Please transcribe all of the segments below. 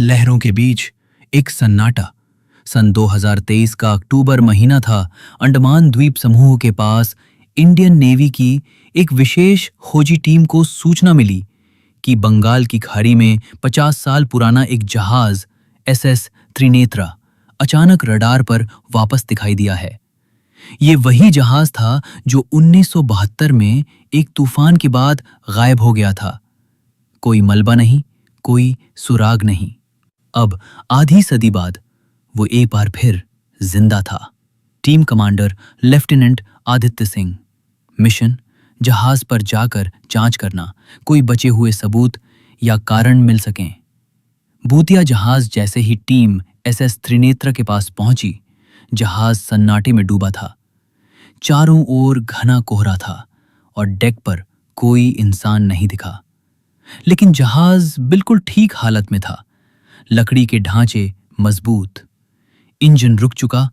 लहरों के बीच एक सन्नाटा। सन 2023 का अक्टूबर महीना था। अंडमान द्वीप समूह के पास इंडियन नेवी की एक विशेष खोजी टीम को सूचना मिली कि बंगाल की खाड़ी में 50 साल पुराना एक जहाज SS त्रिनेत्रा अचानक रडार पर वापस दिखाई दिया है। ये वही जहाज था जो 1972 में एक तूफान के बाद गायब हो गया था। कोई मलबा नहीं, कोई सुराग नहीं। अब आधी सदी बाद वो एक बार फिर जिंदा था। Team commander lieutenant Aditya Singh. Mission जहाज पर जाकर जांच करना, कोई बचे हुए सबूत या कारण मिल सकें। भूतिया जहाज जैसे ही टीम SS त्रिनेत्र के पास पहुंची, जहाज सन्नाटे में डूबा था। चारों ओर घना कोहरा था और डेक पर कोई इंसान नहीं दिखा। लेकिन जहाज बिल्कुल ठीक हालत में था। लकड़ी के ढांचे मजबूत, इंजन रुक चुका,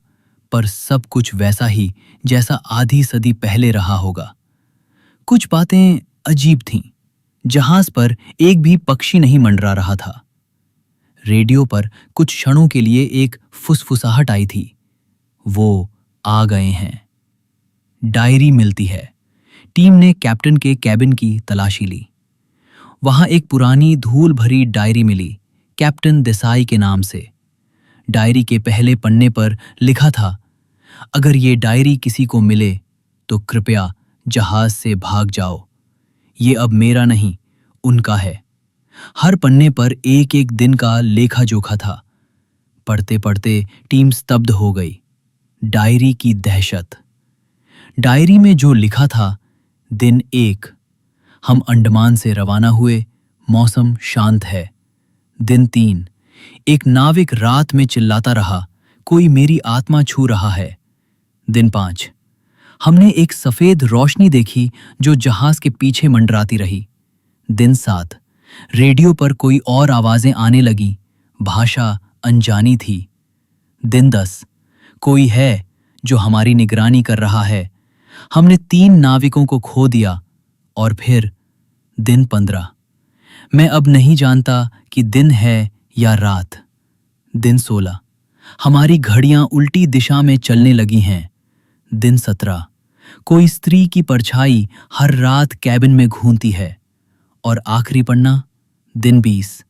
पर सब कुछ वैसा ही जैसा आधी सदी पहले रहा होगा। कुछ बातें अजीब थीं। जहाज पर एक भी पक्षी नहीं मंडरा रहा था। रेडियो पर कुछ क्षणों के लिए एक फुसफुसाहट आई थी। वो आ गए हैं। डायरी मिलती है। टीम ने कैप्टन के कैबिन की तलाशी ली। वहां एक पुरानी धूल भरी डायरी मिली, कैप्टन देसाई के नाम से। डायरी के पहले पन्ने पर लिखा था, अगर ये डायरी किसी को मिले तो कृपया जहाज से भाग जाओ। ये अब मेरा नहीं, उनका है। हर पन्ने पर एक एक दिन का लेखा जोखा था। पढ़ते पढ़ते टीम स्तब्ध हो गई। डायरी की दहशत। डायरी में जो लिखा था, दिन 1, हम अंडमान से रवाना हुए, मौसम शांत है। दिन 3, एक नाविक रात में चिल्लाता रहा, कोई मेरी आत्मा छू रहा है। दिन 5, हमने एक सफेद रोशनी देखी जो जहाज के पीछे मंडराती रही। दिन 7, रेडियो पर कोई और आवाजें आने लगी, भाषा अनजानी थी। दिन 10, कोई है जो हमारी निगरानी कर रहा है। हमने 3 नाविकों को खो दिया। और फिर दिन 15, मैं अब नहीं जानता कि दिन है या रात। दिन 16, हमारी घड़ियां उल्टी दिशा में चलने लगी हैं। दिन 17, कोई स्त्री की परछाई हर रात कैबिन में घूमती है। और आखिरी पन्ना, दिन 20,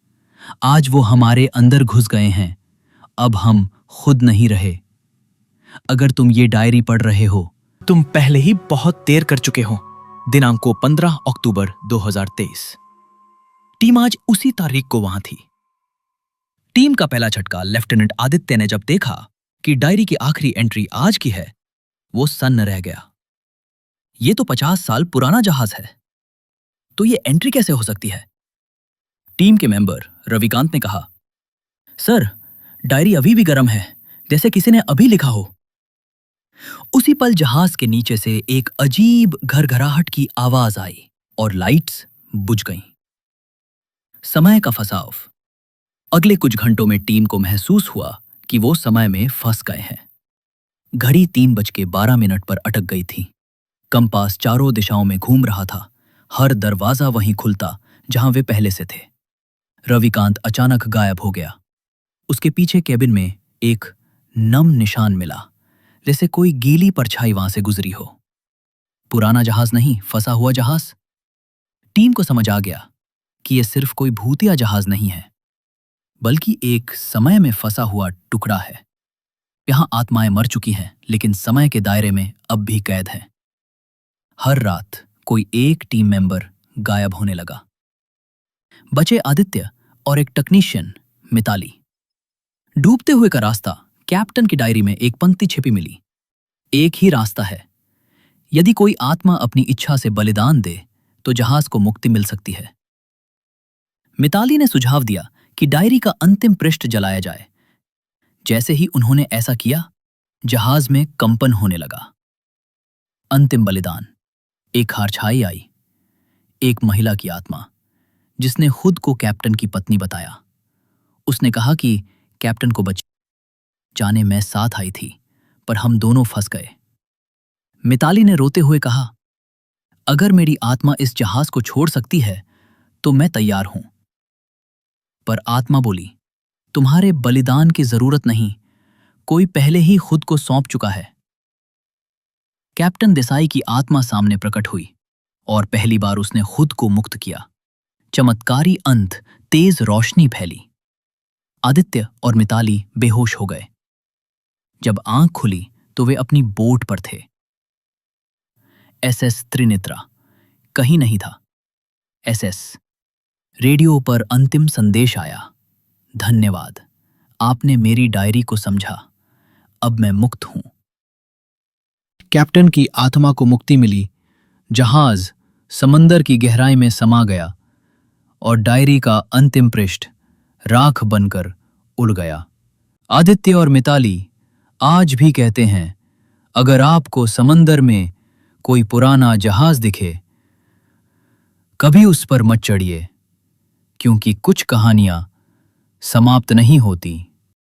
आज वो हमारे अंदर घुस गए हैं। अब हम खुद नहीं रहे। अगर तुम ये डायरी पढ़ रहे हो, तुम पहले ही बहुत देर कर चुके हो। दिनांक को 15 अक्टूबर 2023। टीम आज उसी तारीख को वहां थी। टीम का पहला झटका लेफ्टिनेंट आदित्य ने जब देखा कि डायरी की आखिरी एंट्री आज की है, वो सन्न रह गया। ये तो 50 साल पुराना जहाज है, तो ये एंट्री कैसे हो सकती है? टीम के मेंबर रविकांत ने कहा, सर, डायरी अभी भी गर्म है, जैसे किसी ने अभी लिखा हो। उसी पल जहाज के नीचे से एक अजीब घरघराहट की आवाज आई और लाइट्स बुझ गईं। समय का फंसाव। अगले कुछ घंटों में टीम को महसूस हुआ कि वो समय में फंस गए हैं। घड़ी 3:12 पर अटक गई थी। कंपास चारों दिशाओं में घूम रहा था। हर दरवाजा वहीं खुलता जहां वे पहले से थे। रविकांत अचानक गायब हो गया। उसके पीछे कैबिन में एक नम निशान मिला, जैसे कोई गीली परछाई वहां से गुजरी हो। पुराना जहाज नहीं, फंसा हुआ जहाज। टीम को समझ आ गया कि यह सिर्फ कोई भूतिया जहाज नहीं है, बल्कि एक समय में फंसा हुआ टुकड़ा है। यहां आत्माएं मर चुकी हैं, लेकिन समय के दायरे में अब भी कैद हैं। हर रात कोई एक टीम मेंबर गायब होने लगा। बचे आदित्य और एक टेक्नीशियन मिताली। डूबते हुए का रास्ता। कैप्टन की डायरी में एक पंक्ति छिपी मिली, एक ही रास्ता है। यदि कोई आत्मा अपनी इच्छा से बलिदान दे तो जहाज को मुक्ति मिल सकती है। मिताली ने सुझाव दिया कि डायरी का अंतिम पृष्ठ जलाया जाए। जैसे ही उन्होंने ऐसा किया, जहाज में कंपन होने लगा। अंतिम बलिदान। एक हारछाई आई, एक महिला की आत्मा, जिसने खुद को कैप्टन की पत्नी बताया। उसने कहा कि कैप्टन को बचाने मैं साथ आई थी, पर हम दोनों फंस गए। मिताली ने रोते हुए कहा, अगर मेरी आत्मा इस जहाज को छोड़ सकती है तो मैं तैयार हूं। पर आत्मा बोली, तुम्हारे बलिदान की जरूरत नहीं, कोई पहले ही खुद को सौंप चुका है। कैप्टन देसाई की आत्मा सामने प्रकट हुई और पहली बार उसने खुद को मुक्त किया। चमत्कारी अंत, तेज रोशनी फैली। आदित्य और मिताली बेहोश हो गए। जब आंख खुली तो वे अपनी बोट पर थे। एसएस त्रिनेत्रा कहीं नहीं था। एसएस रेडियो पर अंतिम संदेश आया, धन्यवाद, आपने मेरी डायरी को समझा, अब मैं मुक्त हूं। कैप्टन की आत्मा को मुक्ति मिली। जहाज समंदर की गहराई में समा गया और डायरी का अंतिम पृष्ठ राख बनकर उड़ गया। आदित्य और मिताली आज भी कहते हैं, अगर आपको समंदर में कोई पुराना जहाज दिखे, कभी उस पर मत चढ़िए, क्योंकि कुछ कहानियां समाप्त नहीं होती।